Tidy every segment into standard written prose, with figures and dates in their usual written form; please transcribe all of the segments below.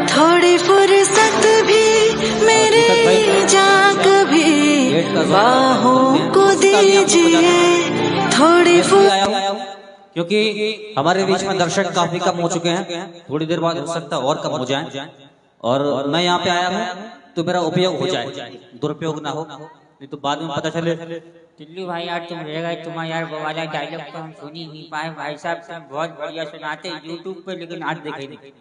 थोड़ी फुर्सत भी मेरे जा कभी बाहों को दीजिए, थोड़ी क्योंकि हमारे बीच में दर्शक काफी कम हो चुके हैं, थोड़ी देर बाद हो सकता है और कम हो जाएं, और मैं यहाँ पे आया हूँ तो मेरा उपयोग हो जाए, दुरुपयोग ना हो, नहीं तो बाद में पता चले टिल्लू भाई यार तुम रह गए, तुम्हारा यार वो वाला डायलॉग तो हम सुन ही नहीं पाए भाई साहब, तुम बहुत बढ़िया सुनाते यूट्यूब पे, लेकिन आज देखे नहीं।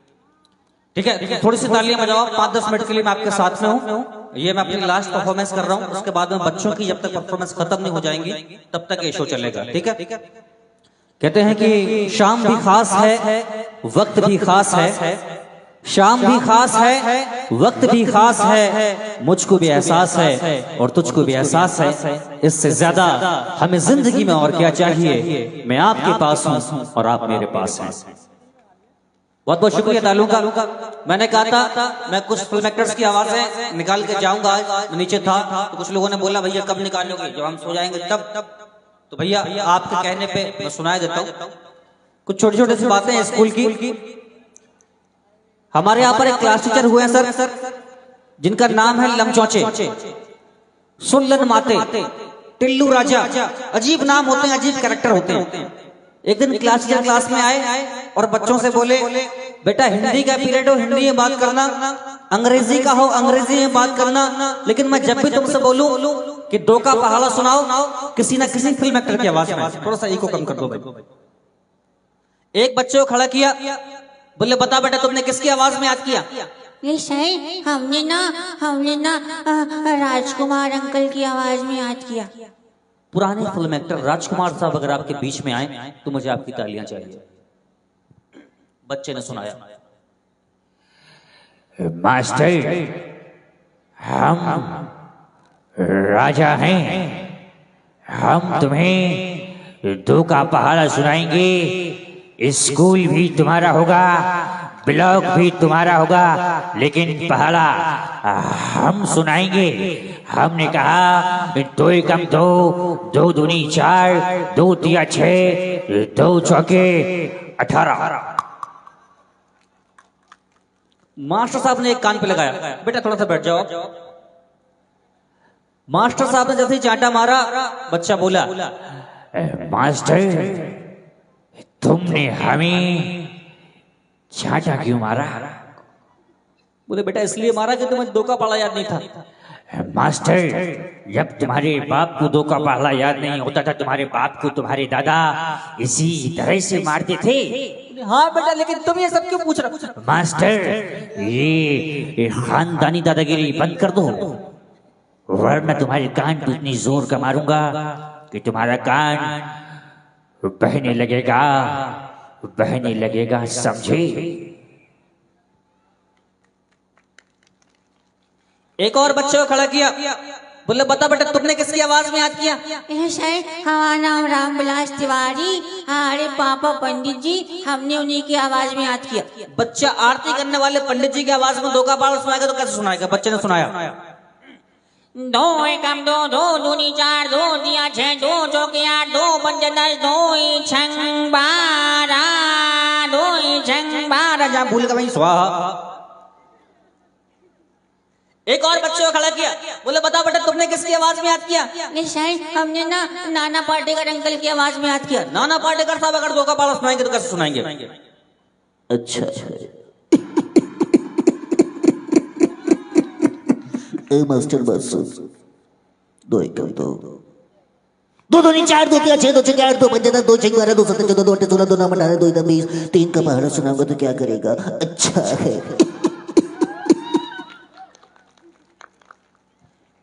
ठीक है, थोड़ी सी तालियां बजाओ, 5-10 मिनट के लिए मैं आपके साथ में हूँ। ये मैं अपनी लास्ट परफॉर्मेंस कर रहा हूँ, उसके बाद में बच्चों की जब तक परफॉर्मेंस खत्म नहीं हो जाएंगी तब तक ये शो चलेगा। ठीक है, कहते हैं कि शाम भी खास है, वक्त भी खास है, शाम भी खास है, वक्त भी खास है, मुझको भी एहसास है और तुझको भी एहसास है, इससे ज्यादा हमें जिंदगी में और क्या चाहिए। मैं आपके पास हूँ और आप मेरे पास हैं। बहुत बहुत शुक्रिया तालू का। मैंने कहा था मैं कुछ फिल्म एक्टर्स की आवाजें निकाल के जाऊंगा, आज नीचे था तो कुछ लोगों ने बोला भैया कब निकालोगे, जब हम सो जाएंगे तब। तो भैया आपके कहने पे मैं सुनाया देता हूँ कुछ छोटी छोटी सी बातें स्कूल की। हमारे यहाँ पर एक क्लास टीचर हुए हैं सर, जिनका नाम है लमचौचे, सुल्लन माते, टिल्लू राजा, अजीब नाम होते हैं, अजीब कैरेक्टर होते हैं। एक दिन क्लास टीचर क्लास में आए और बच्चों से बोले बेटा हिंदी का पीरियड हो हिंदी में बात करना, अंग्रेजी का हो अंग्रेजी में बात करना, लेकिन मैं जब भी तुमसे बोलूं कि दो का पहाड़ा सुनाओ किसी ना किसी फिल्म एक्टर की आवाज में, थोड़ा सा इको कम कर दो भाई। एक बच्चे को खड़ा किया, बोले बता बेटा तुमने किसकी आवाज में याद किया? ये सही हमने ना राजकुमार अंकल की आवाज में याद किया। पुराने फिल्म एक्टर राजकुमार साहब अगर आपके बीच में आए तो मुझे आपकी तालियां चाहिए। बच्चे ने सुनाया, मास्टर हम राजा हैं, हम तुम्हें दो का पहाड़ा सुनाएंगे, स्कूल भी तुम्हारा होगा, ब्लॉक भी तुम्हारा होगा, लेकिन पहाड़ा हम सुनाएंगे। हमने कहा 2 एकम 2, 2 दूनी 4, 2 तिया 6, 2 चौके 18। मास्टर साहब ने एक कान पे लगाया, बेटा थोड़ा सा बैठ जाओ। मास्टर साहब ने जैसे ही चांटा मारा, बच्चा बोला मास्टर तुमने हमें चांटा क्यों मारा? बोले बेटा इसलिए मारा कि तुम्हें दो का पहाड़ा याद नहीं था। मास्टर जब तुम्हारे बाप को दो का पहाड़ा याद नहीं होता था, तुम्हारे बाप को तुम्हारे दादा इसी तरह से मारते थे। हाँ बेटा, लेकिन तुम ये सब क्यों पूछ रहे हो? मास्टर ये खानदानी दादागिरी बंद कर दो, वरना तुम्हारे कान पे इतनी जोर का मारूंगा कि तुम्हारा कान बहने लगेगा, समझे? एक और बच्चे को खड़ा किया, बोले बता बेटा तुमने किसकी आवाज में याद किया? हमारा नाम रामविलास तिवारी, हमारे पापा पंडित जी, हमने उन्हीं की आवाज में याद किया। बच्चा आरती करने वाले पंडित जी की आवाज में दो का पहाड़ा सुनाएगा तो कैसे सुनाएगा? बच्चे ने सुनाया 2 एकम 2, 2 दूनी 4, 2 तिया 6, 2 चौके 8, 2 पंजे 10, 2 छंग 12, 2 छंग 12। जहाँ भूल गया भाई स्वाहा। एक और बच्चे को खड़ा किया, बोले बता बेटा तुमने किसकी आवाज में याद किया? हमने ना नाना पाटेकर अंकल की आवाज में याद किया। नाना पाटेकर साहब अगर दो का पहाड़ा सुनाएंगे तो कैसे सुनाएंगे? अच्छा मास्टर बस 2 एकम 2, 2 दूनी 4, 2 तिया 6, 2 चौके 8, 2 पंजे 10, 2 छंग 12, 2 17 14, 2 18 16, 2 9 18, 2 एकम 20, 3 का पहाड़ा सुनाऊंगा तो क्या करेगा? अच्छा है।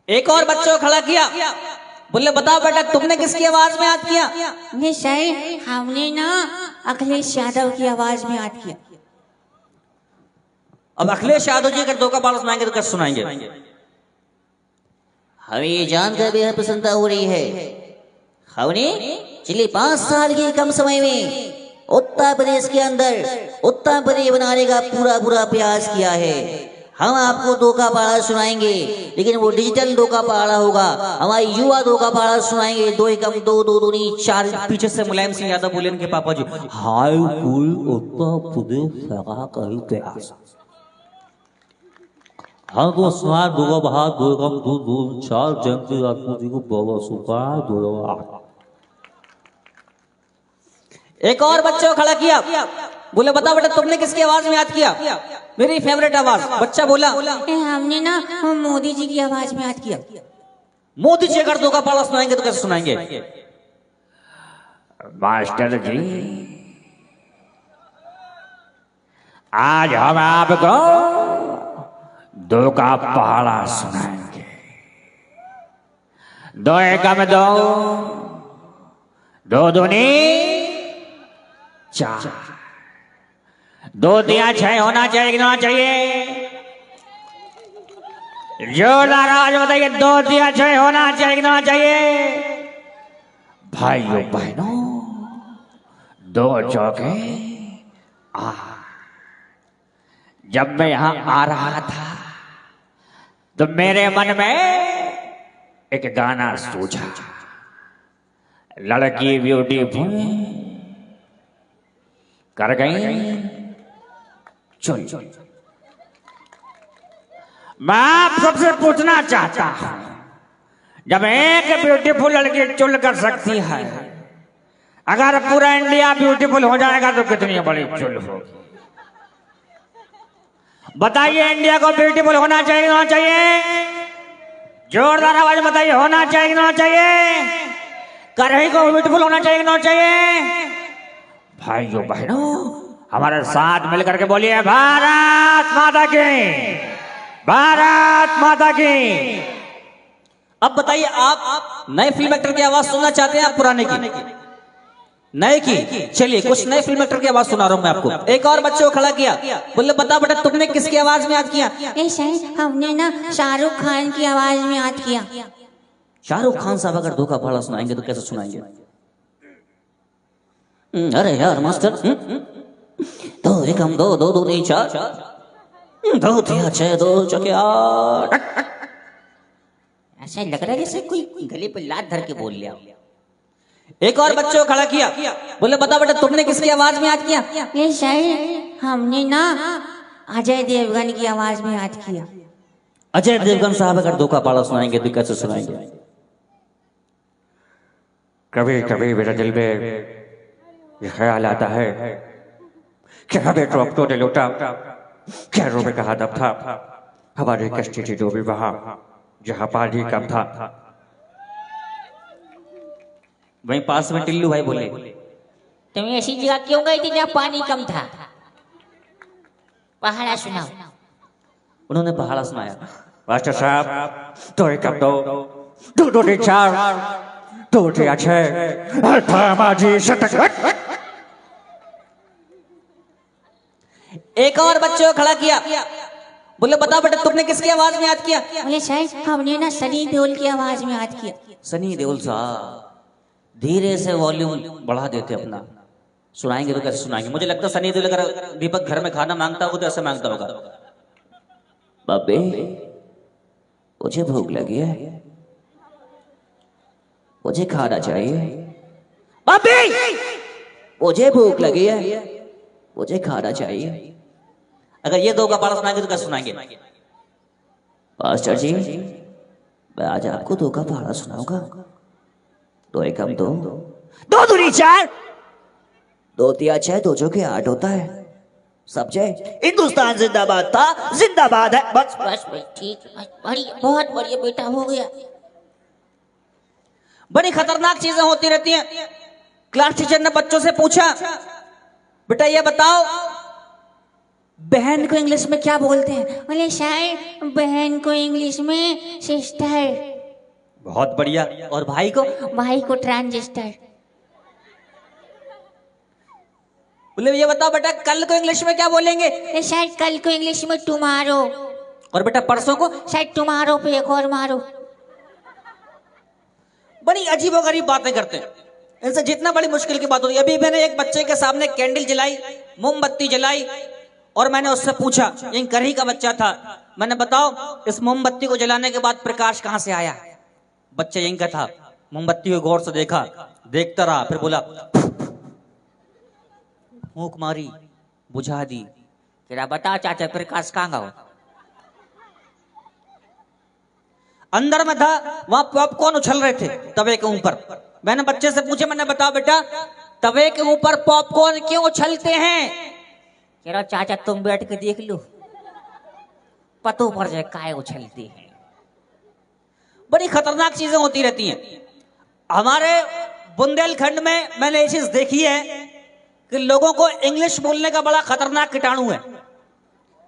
एक और बच्चे को खड़ा किया, बोले बताओ बेटा तुमने किसकी आवाज में याद किया? हमने ना अखिलेश यादव की आवाज में याद किया। अब अखिलेश यादव जी अगर दो का पहाड़ा सुनाएंगे तो कैसे सुनाएंगे? हमें ये जानकर बेहद प्रसन्नता हो रही है, हमने पिछले 5 साल के कम समय में उत्तर प्रदेश के अंदर उत्तर प्रदेश बनाने का पूरा प्रयास किया है। हम आपको दो का पहाड़ा सुनाएंगे, लेकिन वो डिजिटल दो का पहाड़ा होगा। हमारे युवा दो का पहाड़ा सुनाएंगे। दो एकम दो, दो दूनी चार। पीछे से मुलायम सिंह यादव बोले इनके पापा जी, हाय कुल उत्तर प्रदेश लगा कही इतिहास। हाँ तो सुना दो बहा दो एकम दो दो चार जयंती राजपूत जी को बाबा सुखा दो। एक और बच्चे को खड़ा किया, बोले बता बेटा तुमने किसकी आवाज में याद किया? मेरी फेवरेट आवाज। बच्चा बोला हमने ना मोदी जी की आवाज में याद किया। मोदी जी अगर दो का पहाड़ा सुनाएंगे तो कैसे सुनाएंगे? मास्टर जी, आज हम आपको दो का पहाड़ा सुनाएंगे। दो एकम दो, दो दूनी चार। दो दिया छह होना चाहिए कि ना चाहिए? जोरदार आवाज बताइए, दो दिया छह होना चाहिए कि ना चाहिए? भाइयों बहनों, दो चौके आ। जब मैं यहां आ रहा था तो मेरे मन में एक गाना सूझा, लड़की ब्यूटीफुल कर गई चुन। मैं आप सबसे पूछना चाहता हूं, जब एक ब्यूटीफुल लड़की चुन कर सकती है, अगर पूरा इंडिया ब्यूटीफुल हो जाएगा तो कितनी बड़ी चुन होगी? बताइए, इंडिया को ब्यूटीफुल होना चाहिए ना चाहिए? जोरदार आवाज बताइए, होना चाहिए ना चाहिए? करही को ब्यूटीफुल होना चाहिए ना चाहिए? भाइयों बहनों, हमारे साथ मिलकर के बोलिए, भारत माता की, भारत माता की। अब बताइए, आप नए फिल्म एक्टर की आवाज सुनना चाहते हैं, आप पुराने की? नए की। चलिए कुछ नए फिल्म एक्टर की आवाज सुना रहा हूं मैं आपको। एक और बच्चे को खड़ा किया, बोले बता बेटा तुमने किसकी आवाज में याद किया? सर हमने ना शाहरुख खान की आवाज में याद किया। शाहरुख खान साहब अगर दो का पहाड़ा सुनाएंगे तो कैसे सुनाएंगे? अरे यार मास्टर, दो एकम दो, दो दूनी चार, दो तिया छह, दो चौके आठ। ऐसा लग रहा है जैसे कोई गले पे लात धर के बोल लिया। एक और बच्चे को खड़ा किया, बोले बता बेटा तुमने किसकी आवाज में याद किया? सर हमने ना अजय देवगन की आवाज में याद किया। अजय देवगन साहब अगर दो का पहाड़ा सुनाएंगे तो कैसे सुनाएंगे? कभी कभी मेरे दिल में ये ख्याल आता है कि हमें ड्रॉप तो लौटा, खैरों में कहा दब था, हमारी कश्ती थी डूबी वहां जहां पानी कम था। वहीं पास में टिल्लू भाई बोले, तुम ऐसी जगह क्यों गई थी जहाँ पानी कम था? पहाड़ा सुनाओ। उन्होंने पहाड़ा सुनाया। मास्टर साहब, दो एकम दो, दो दूनी चार, दो तिया छह, थामाजी शतक। एक और बच्चे को खड़ा किया, बोले बता बेटा तुमने किसकी आवाज में याद किया? बोले सर हमने ना सनी देओल की आवाज में याद किया। सनी देओल साहब धीरे से वॉल्यूम बढ़ा देते अपना, सुनाएंगे तो कैसे सुनाएंगे? मुझे लगता है सनी देओल अगर दीपक घर में खाना मांगता हो तो ऐसे मांगता होगा, बाबे मुझे भूख लगी है, मुझे खाना चाहिए, बाबे मुझे भूख लगी है, मुझे खाना चाहिए। अगर ये दो का पहाड़ा सुनाएंगे तो कैसे सुनाएंगे? मास्टर जी मैं आज आपको दो का पहाड़ा सुनाऊंगा। दो एकम दो, दो दूनी चार, दो तिया छह, दो चौके आठ होता है। समझे? हिंदुस्तान जिंदाबाद था, जिंदाबाद है। बस बस ठीक, बढ़िया, बहुत बढ़िया बेटा, हो गया। बड़ी खतरनाक चीजें होती रहती हैं। क्लास टीचर ने बच्चों से पूछा, बेटा ये बताओ बहन को इंग्लिश में क्या बोलते हैं? बोले सर बहन को इंग्लिश में सिस्टर। बहुत बढ़िया। और भाई को? भाई को ट्रांजिस्टर। बोले ये बताओ बेटा कल को इंग्लिश में क्या बोलेंगे? सर कल को इंग्लिश में टुमारो। और बेटा परसों को? सर टुमारो पे एक और मारो। बड़ी अजीबोगरीब बातें करते हैं। इनसे जितना बड़ी मुश्किल की बात होती है। अभी मैंने एक बच्चे के सामने कैंडल जलाई, मोमबत्ती जलाई और मैंने उससे पूछा, यही करही का बच्चा था, मैंने बताओ इस मोमबत्ती को जलाने के बाद प्रकाश कहां से आया? बच्चा यही का था, मोमबत्ती को गौर से देखा, देखता रहा, फिर बोला, फूंक मारी, बुझा दी। तेरा बता चाचा प्रकाश कहाँ गया? अंदर में था, वहां पॉपकॉर्न उछल रहे थे तवे के ऊपर। मैंने बच्चे से पूछा, मैंने बताओ बेटा तवे के ऊपर पॉपकॉर्न क्यों उछलते हैं? कह रहा चाचा तुम बैठ के देख लो, पतो पड़ जाए काय उछलते हैं। बड़ी खतरनाक चीजें होती रहती हैं हमारे बुंदेलखंड में। मैंने ये चीज देखी है कि लोगों को इंग्लिश बोलने का बड़ा खतरनाक कीटाणु है।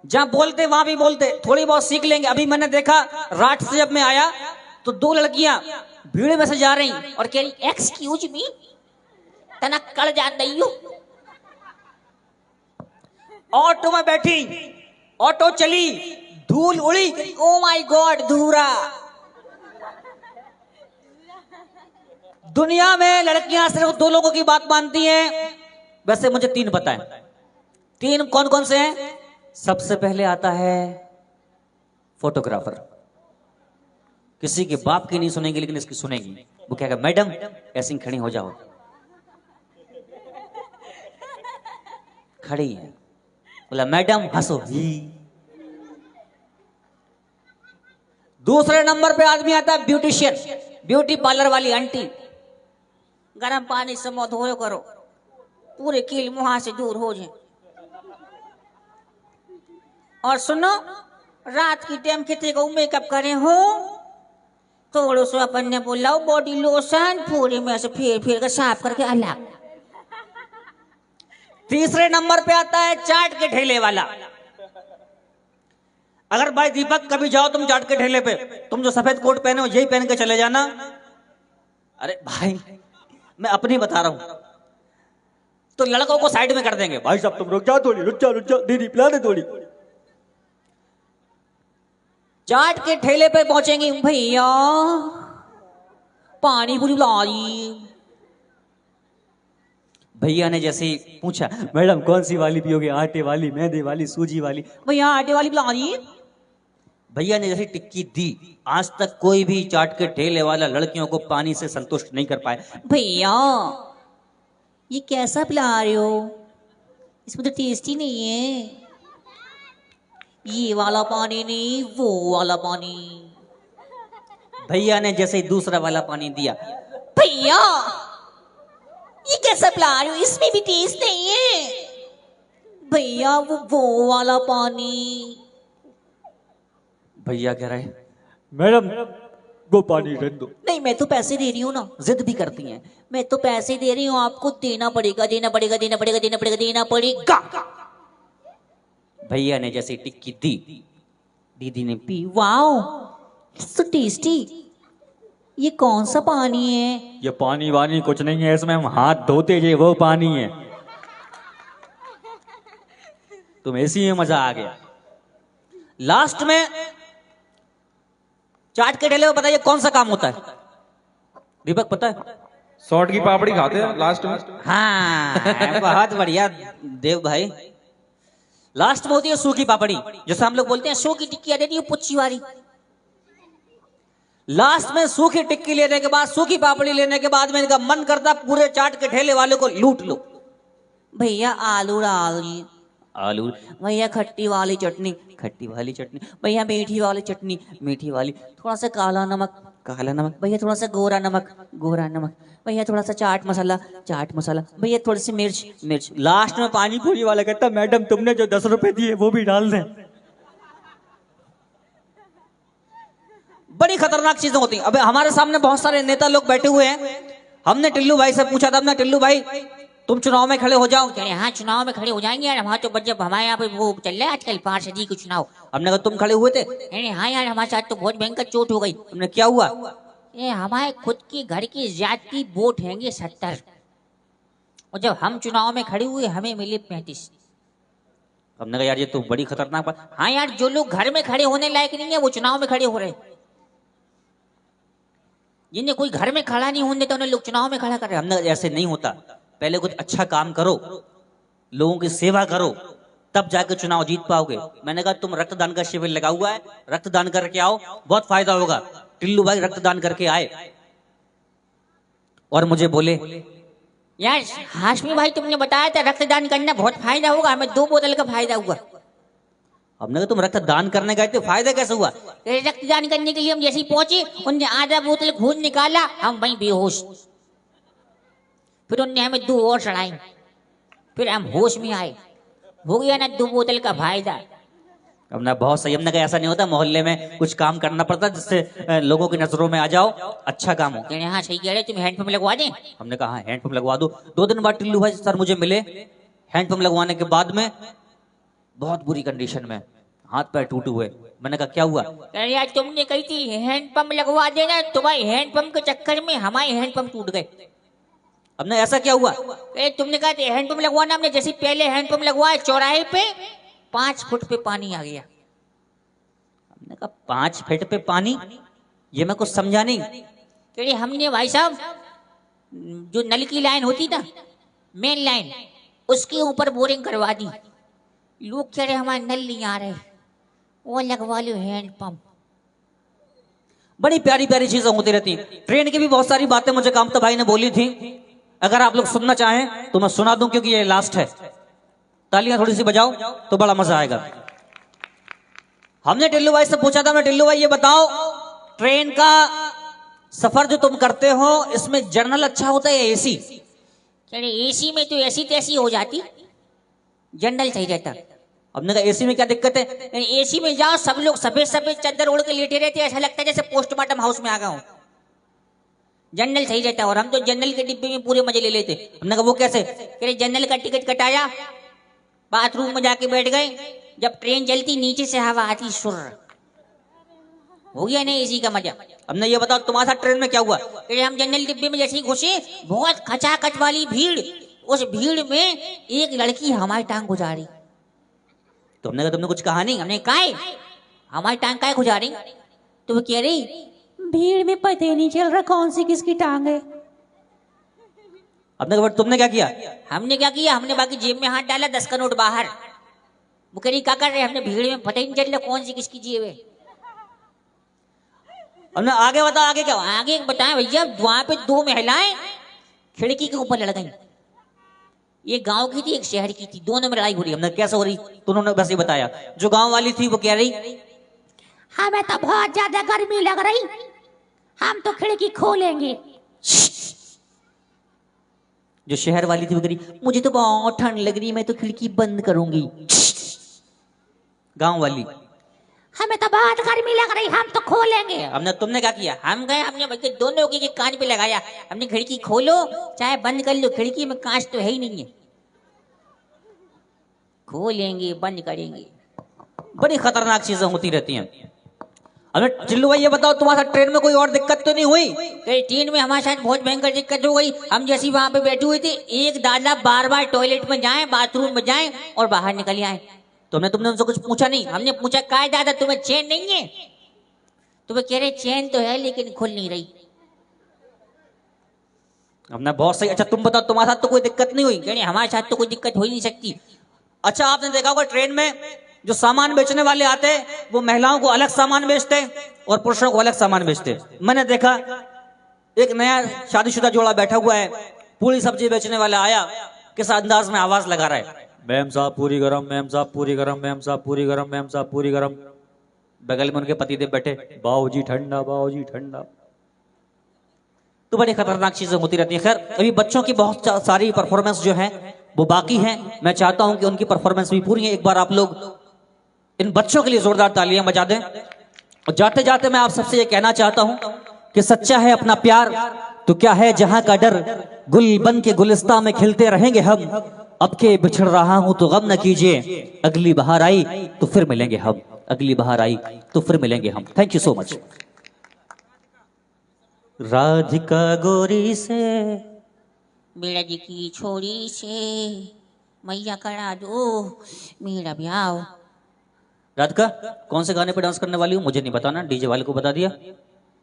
जहां बोलते वहां भी बोलते, थोड़ी बहुत सीख लेंगे। अभी मैंने देखा रात से जब मैं आया तो 2 लड़कियां भीड़ में से जा रही और कह रही एक्सक्यूज मी, तना कड़ जा दई हो। ऑटो में बैठी, ऑटो चली, धूल उड़ी, ओ माय गॉड धूरा। दुनिया में लड़कियां सिर्फ 2 लोगों की बात मानती हैं। वैसे मुझे 3 पता है। 3 कौन कौन से हैं? सबसे पहले आता है फोटोग्राफर। किसी के बाप की नहीं सुनेंगी लेकिन इसकी सुनेंगी। वो कहेगा मैडम ऐसी खड़ी हो जाओ, खड़ी है, बोला मैडम हंसो ही। दूसरे नंबर पे आदमी आता है ब्यूटिशियन, ब्यूटी पार्लर वाली आंटी। गर्म पानी से मुंह धोयो करो, पूरे कील मुहां से दूर हो जाए। और सुनो, रात की टाइम कितने को मेकअप करे हो, थोड़ो सो अपन ने बोला बॉडी लोशन पूरे में से फिर फिर के साफ करके अलग। तीसरे नंबर पे आता है चाट के ठेले वाला। अगर भाई दीपक कभी जाओ तुम चाट के ठेले पे, तुम जो सफेद कोट पहने हो यही पहन के चले जाना। अरे भाई मैं अपनी बता रहा हूं, तो लड़कों को साइड में कर देंगे। भाई साहब तुम रुक जाओ थोड़ी, रुक जाओ दीदी पिला दे थोड़ी। चाट के ठेले पे पहुंचेंगी, भैया पानी पूरी ला दी। भैया ने जैसे ही पूछा मैडम कौन सी वाली पियोगे, आटे वाली, मैदे वाली, सूजी वाली? भैया आटे वाली पिला दी। भैया ने जैसी टिक्की दी, आज तक कोई भी चाट के ठेले वाला लड़कियों को पानी से संतुष्ट नहीं कर पाया। भैया ये कैसा पिला रहे हो, इसमें तो टेस्टी नहीं है, ये वाला पानी नहीं वो वाला पानी। भैया ने जैसे ही दूसरा वाला पानी दिया, भैया ये कैसा पिला रहे हो, इसमें भी टेस्ट नहीं है, भैया वो वाला पानी। भैया कह रहे मैडम वो पानी रख दो। नहीं मैं तो पैसे दे रही हूँ ना, जिद भी करती हैं। मैं तो पैसे दे रही हूँ, आपको देना पड़ेगा देना पड़ेगा देना पड़ेगा देना पड़ेगा देना पड़ेगा। भैया ने जैसे टिक्की दी, दीदी ने पी। Wow so tasty. ये कौन सा पानी है? ये पानी वानी कुछ नहीं है, इसमें हम हाथ धोते जे वो पानी है। तुम ऐसी में मजा आ गया। लास्ट में चाट के ठेले में बताइए कौन सा काम होता है? दीपक पता है? शॉर्ट की पापड़ी खाते हैं लास्ट में। हाँ बहुत बढ़िया देव भाई। लास्ट में होती है सूखी पापड़ी, जैसे हम लोग बोलते हैं सो की टिक्की देती है पुच्ची वाली। लास्ट में सूखी टिक्की लेने के बाद, सूखी पापड़ी लेने के बाद में इनका मन करता पूरे चाट के ठेले वाले को लूट लो। भैया आलू डाल दिए, आलू, भैया खट्टी वाली चटनी, खट्टी वाली चटनी, भैया मीठी वाली चटनी, मीठी वाली, थोड़ा सा काला नमक, काला नमक, भैया थोड़ा सा गोरा नमक, गोरा नमक, भैया थोड़ा सा चाट मसाला, चाट मसाला, भैया थोड़ी सी मिर्च, मिर्च। लास्ट में पानी पूरी वाला कहता मैडम तुमने जो 10 रुपए दिए वो भी डाल दें। बड़ी खतरनाक चीजें होती हैं। अबे हमारे सामने बहुत सारे नेता लोग बैठे हुए हैं। हमने टिल्लू भाई से पूछा था, हमने टिल्लू भाई तुम चुनाव में खड़े हो जाओ। कह रहे हाँ चुनाव में खड़े हो जाएंगे यार, हमारे तो जब हमारे यहाँ पे वो चल रहा है आजकल पार्षदी के चुनाव। हमने कहा तुम खड़े हुए थे? अरे हाँ यार हमारे साथ तो बहुत भयंकर चोट हो गई। हमने क्या हुआ? ये हमारे खुद के घर की जाति वोट हैंगे 70, और जब हम चुनाव में खड़े हुए हमें मिले 35। हमने कहा यार ये तो बड़ी खतरनाक बात। हाँ यार जो लोग घर में खड़े होने लायक नहीं है वो चुनाव में खड़े हो रहे, जिन्हें कोई घर में खड़ा नहीं होने तो उन्हें लोग चुनाव में खड़ा कर रहे। हमने ऐसे नहीं होता, पहले कुछ अच्छा काम करो, लोगों की सेवा करो, तब जाकर चुनाव जीत पाओगे। मैंने कहा तुम रक्तदान का शिविर लगा हुआ है, रक्तदान करके आओ, बहुत फायदा होगा। टिल्लू भाई रक्तदान करके आए और मुझे बोले यार हाशमी भाई तुमने बताया था रक्तदान करना बहुत फायदा होगा, हमें 2 बोतल का फायदा हुआ। हमने कहा तुम रक्तदान करने गए थे, फायदा कैसे हुआ? रक्तदान करने के लिए हम जैसे ही पहुंचे उनने आधा बोतल खून निकाला, हम वहीं बेहोश। फिर उनने हमें 2 और चढ़ाई, फिर हम होश में आए। हो गया ना 2 बोतल का फायदा। हमने बहुत सही, हमने कहा ऐसा नहीं होता, मोहल्ले में कुछ काम करना पड़ता जिससे लोगों की नजरों में आ जाओ, अच्छा काम हो। हाँ सही कह रहे, तुम हैंडपंप लगवा दें। हमने कहा हैंडपंप लगवा दो। 2 दिन बाद टिल्लू भाई सर मुझे मिले, हैंडपंप लगवाने के बाद में बहुत बुरी कंडीशन में, हाथ पैर टूटे हुए। मैंने कहा क्या हुआ? अरे यार तुमने कही थी हैंडपंप लगवा देना, तुम्हारे हैंडपंप के चक्कर में हमारे हैंडपंप टूट गए। हमने ऐसा क्या हुआ? तुमने कहा था हैंडपंप लगवाना, हमने जैसे पहले हैंडपंप लगवाया चौराहे पे 5 फुट पे पानी आ गया। हमने कहा 5 फीट पे पानी, ये मैं कुछ समझा नहीं। अरे हमने भाई साहब जो नल की लाइन होती ना, मेन लाइन, उसके ऊपर बोरिंग करवा दी। लोग कह रहे हमारे नल नहीं आ रहे, वो लगवा लो हैंडपंप। बड़ी प्यारी प्यारी चीजें होती रहती। ट्रेन की भी बहुत सारी बातें मुझे कामता भाई ने बोली थी, अगर आप लोग सुनना चाहें तो मैं सुना दूं, क्योंकि ये लास्ट है। तालियां थोड़ी सी बजाओ तो बड़ा मजा आएगा। हमने टिल्लू भाई से पूछा था, मैं टिल्लू भाई ये बताओ ट्रेन का सफर जो तुम करते हो इसमें जर्नल अच्छा होता है या एसी? अरे एसी में तो ऐसी तैसी हो जाती, जनरल सही रहता। हमने कहा एसी में क्या दिक्कत है? एसी में जाओ सब लोग सफेद सफेद चादर ओढ़ के लेटे रहते, ऐसा लगता है जैसे पोस्टमार्टम हाउस में आ गया हूं। जनरल सही रहता, और हम तो जनरल के डिब्बे में पूरे मजे ले लेते। हमने कहा वो कैसे? जनरल का टिकट कटाया, बाथरूम में जाके बैठ गए, जब ट्रेन चलती नीचे से हवा आती सुर, हो गया नहीं एसी का मजा। हमने ये बताओ तुम्हारे साथ ट्रेन में क्या हुआ? हम जनरल डिब्बे में जैसे ही घुसे, बहुत खचाखच वाली भीड़, उस भीड़ में एक लड़की हमारी टांग गुजारी। तो हमने कहा तुमने कुछ कहा नहीं? हमने कहा हमारी टांग काहे गुजारी? तो वो कह रही भीड़ में पता ही नहीं चल रहा कौन सी किसकी टांग है। हमने कहा तुमने क्या किया? हमने क्या किया, हमने बाकी जेब में हाथ डाला, 10 का नोट बाहर। वो कह रही क्या कर रहे, हमने भीड़ में पता ही नहीं चल रहा कौन सी किसकी जेब है। हमने आगे बताओ, आगे क्या? आगे बताएं भैया, वहां पे 2 महिलाएं खिड़की के ऊपर लड़ गई। ये गांव की थी, एक शहर की थी, दोनों में लड़ाई हो रही। हमने कैसे हो रही? तो उन्होंने बस ये बताया। जो गांव वाली थी वो कह रही हमें तो बहुत ज्यादा गर्मी लग रही, हम तो खिड़की खोलेंगे। जो शहर वाली थी वो कह रही मुझे तो बहुत ठंड लग रही, मैं तो खिड़की बंद करूंगी। गांव वाली हमें तो बहुत गर्मी लग रही, हम तो खोलेंगे। हमने तुमने क्या किया? हम गए, हमने बल्कि दोनों के कान पे लगाया, हमने खिड़की खोलो चाहे बंद कर लो, खिड़की में कांच तो है ही नहीं है, खोलेंगे बंद करेंगे। बड़ी खतरनाक चीजें होती रहती हैं। अबे चिल्लू भाई ये बताओ तुम्हारे साथ ट्रेन में कोई और दिक्कत तो नहीं हुई? ट्रेन में हमारे साथ बहुत भयंकर दिक्कत हो गई। हम जैसे वहां पे बैठे हुए थे, एक दादा बार बार टॉयलेट में जाएं, बाथरूम में जाएं और बाहर निकल आए। तुमने उनसे कुछ पूछा नहीं? हमने पूछा काय दादा तुम्हें चैन नहीं है? तो वे कह रहे चैन तो है लेकिन खुल नहीं रही। हमने बहुत सही। अच्छा तुम बताओ तुम्हारे साथ तो कोई दिक्कत नहीं हुई? कह रहे हमारे साथ तो कोई दिक्कत हो ही नहीं सकती। अच्छा आपने देखा होगा ट्रेन में जो सामान बेचने वाले आते वो महिलाओं को अलग सामान बेचते और पुरुषों को अलग सामान बेचते। मैंने देखा एक नया शादीशुदा जोड़ा बैठा हुआ है, पूरी सब्जी बेचने वाला आया, किस अंदाज में आवाज लगा रहा है, मैम साहब पूरी गरम, मैम साहब पूरी गरम, मैम साहब पूरी गरम, मैम साहब पूरी गरम। बगल में उनके पतिदेव बैठे, बाबूजी ठंडा, बाबूजी ठंडा। तो बड़ी खतरनाक चीजें होती रहती हैं। खैर अभी बच्चों की बहुत सारी परफॉर्मेंस जो है वो बाकी है। मैं चाहता हूं कि उनकी परफॉर्मेंस भी पूरी है। एक बार आप लोग इन बच्चों के लिए जोरदार तालियां बजा दें। और जाते जाते मैं आप सबसे ये कहना चाहता हूं कि सच्चा है अपना प्यार तो क्या है जहां का डर, गुल बन के गुलिस्ता में खिलते रहेंगे हम, अब के बिछड़ रहा हूं तो गम न कीजिए, अगली बहार आई तो फिर मिलेंगे हम, अगली बहार आई तो फिर मिलेंगे हम। Thank you so much. Radhika गोरी से मेरा जी की छोरी से मैया करा दो मेरा ब्याह। राधिका कौन से गाने पे डांस करने वाली हूँ मुझे नहीं बताना, डीजे वाले को बता दिया।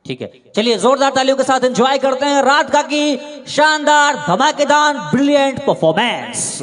ठीक है चलिए जोरदार तालियों के साथ एंजॉय करते हैं राधिका की शानदार धमाकेदार ब्रिलियंट परफॉर्मेंस।